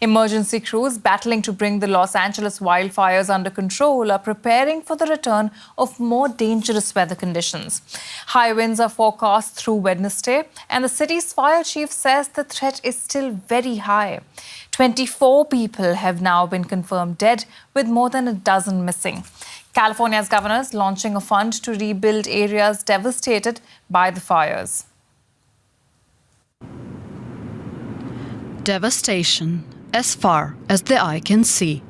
Emergency crews battling to bring the Los Angeles wildfires under control are preparing for the return of more dangerous weather conditions. High winds are forecast through Wednesday, and the city's fire chief says the threat is still very high. 24 people have now been confirmed dead, with more than a dozen missing. California's governor is launching a fund to rebuild areas devastated by the fires. Devastation as far as the eye can see.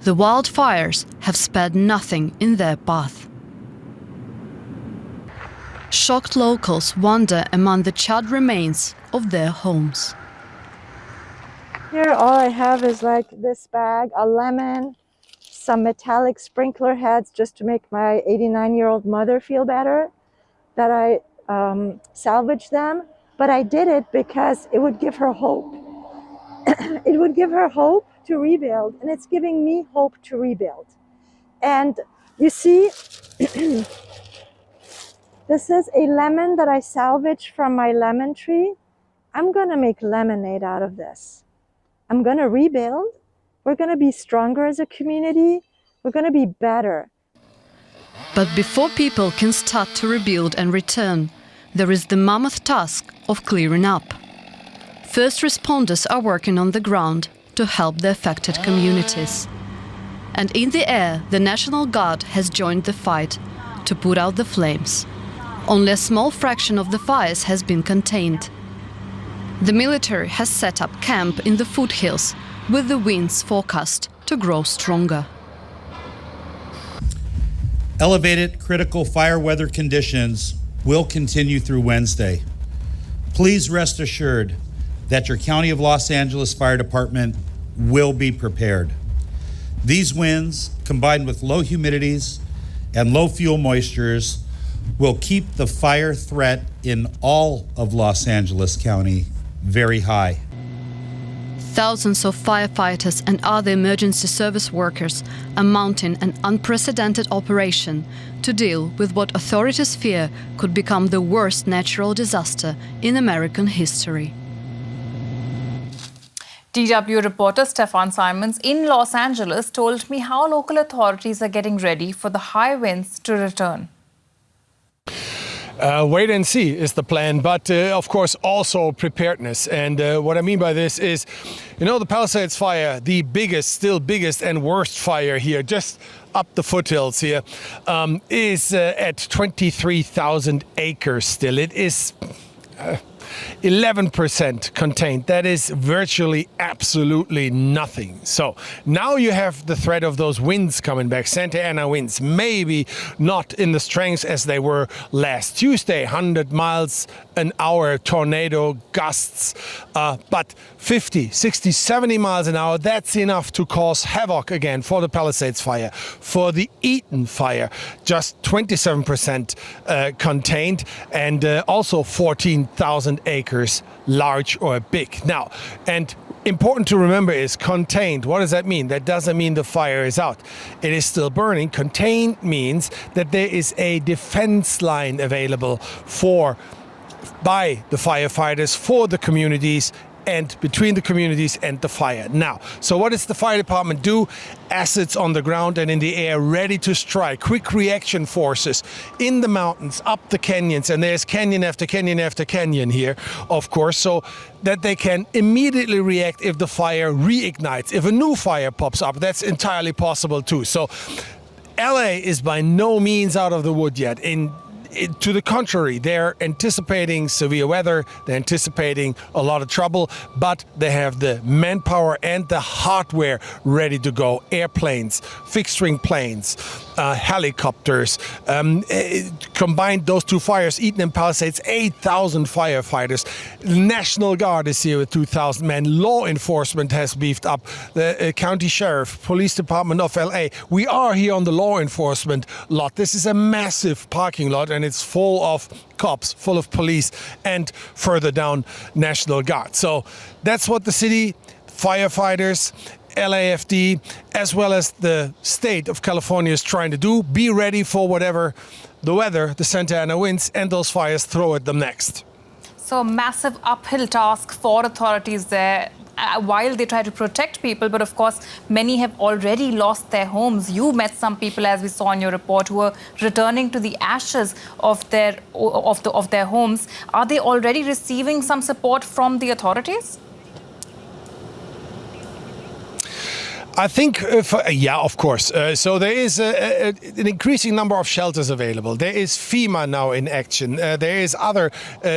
The wildfires have spared nothing in their path. Shocked locals wander among the charred remains of their homes. Here all I have is like this bag, a lemon, some metallic sprinkler heads just to make my 89-year-old mother feel better, that I salvaged them. But I did it because it would give her hope. It would give her hope to rebuild, and it's giving me hope to rebuild. And you see, this is a lemon that I salvaged from my lemon tree. I'm gonna make lemonade out of this. I'm gonna rebuild. We're gonna be stronger as a community. We're gonna be better. But before people can start to rebuild and return, there is the mammoth task of clearing up. First responders are working on the ground to help the affected communities. And in the air, the National Guard has joined the fight to put out the flames. Only a small fraction of the fires has been contained. The military has set up camp in the foothills, with the winds forecast to grow stronger. Elevated critical fire weather conditions will continue through Wednesday. Please rest assured that your County of Los Angeles Fire Department will be prepared. These winds, combined with low humidities and low fuel moistures, will keep the fire threat in all of Los Angeles County very high. Thousands of firefighters and other emergency service workers are mounting an unprecedented operation to deal with what authorities fear could become the worst natural disaster in American history. DW reporter Stefan Simons in Los Angeles told me how local authorities are getting ready for the high winds to return. Wait and see is the plan, but of course also preparedness. And what I mean by this is, the Palisades fire, the still biggest and worst fire here, just up the foothills here, is at 23,000 acres still. It is 11% contained. That is virtually absolutely nothing. So now you have the threat of those winds coming back. Santa Ana winds, maybe not in the strength as they were last Tuesday, 100 miles an hour tornado gusts, but 50, 60, 70 miles an hour, that's enough to cause havoc again for the Palisades fire. For the Eaton fire, just 27% contained, and also 14,000 acres, large or big. Now, and important to remember is contained. What does that mean? That doesn't mean the fire is out. It is still burning. Contained means that there is a defense line available by the firefighters, for the communities, and between the communities and the fire. Now, so what does the fire department do? Assets on the ground and in the air ready to strike. Quick reaction forces in the mountains, up the canyons, and there's canyon after canyon after canyon here, of course, so that they can immediately react if the fire reignites. If a new fire pops up, that's entirely possible too. So LA is by no means out of the wood yet. To the contrary, they're anticipating severe weather, they're anticipating a lot of trouble, but they have the manpower and the hardware ready to go. Airplanes, fixed-wing planes, helicopters. Combined those two fires, Eaton and Palisades, 8,000 firefighters. National Guard is here with 2,000 men. Law enforcement has beefed up. The county sheriff, police department of LA. We are here on the law enforcement lot. This is a massive parking lot, and it's full of cops, full of police, and further down, National Guard. So that's what the city, firefighters, LAFD, as well as the state of California is trying to do. Be ready for whatever the weather, the Santa Ana winds, and those fires throw at them next. So a massive uphill task for authorities there. while they try to protect people, but of course, many have already lost their homes. You met some people, as we saw in your report, who are returning to the ashes of their homes. Are they already receiving some support from the authorities? I think, yeah, of course. So there is an increasing number of shelters available. There is FEMA now in action. There is other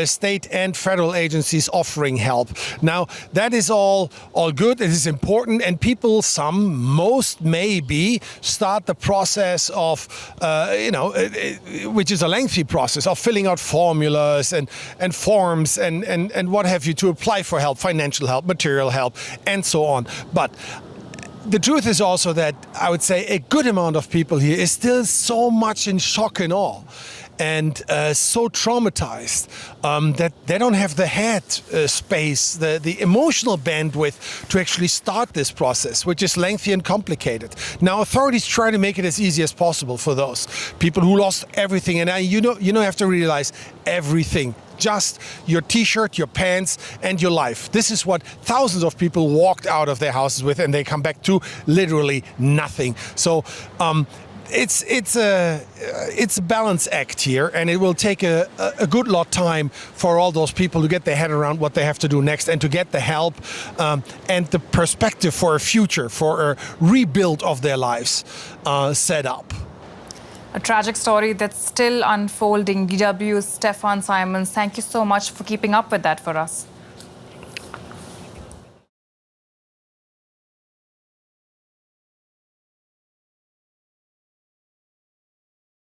state and federal agencies offering help. Now, that is all good. It is important. And people, most maybe, start the process of, which is a lengthy process, of filling out formulas and forms and what have you to apply for help, financial help, material help, and so on. But the truth is also that I would say a good amount of people here is still so much in shock and awe and so traumatized that they don't have the head space, the emotional bandwidth to actually start this process, which is lengthy and complicated. Now, authorities try to make it as easy as possible for those people who lost everything. And you have to realize everything. Just your t-shirt, your pants, and your life. This is what thousands of people walked out of their houses with, and they come back to literally nothing. So it's a balance act here, and it will take a good lot of time for all those people to get their head around what they have to do next and to get the help and the perspective for a future, for a rebuild of their lives set up. A tragic story that's still unfolding. DW's Stefan Simons, thank you so much for keeping up with that for us.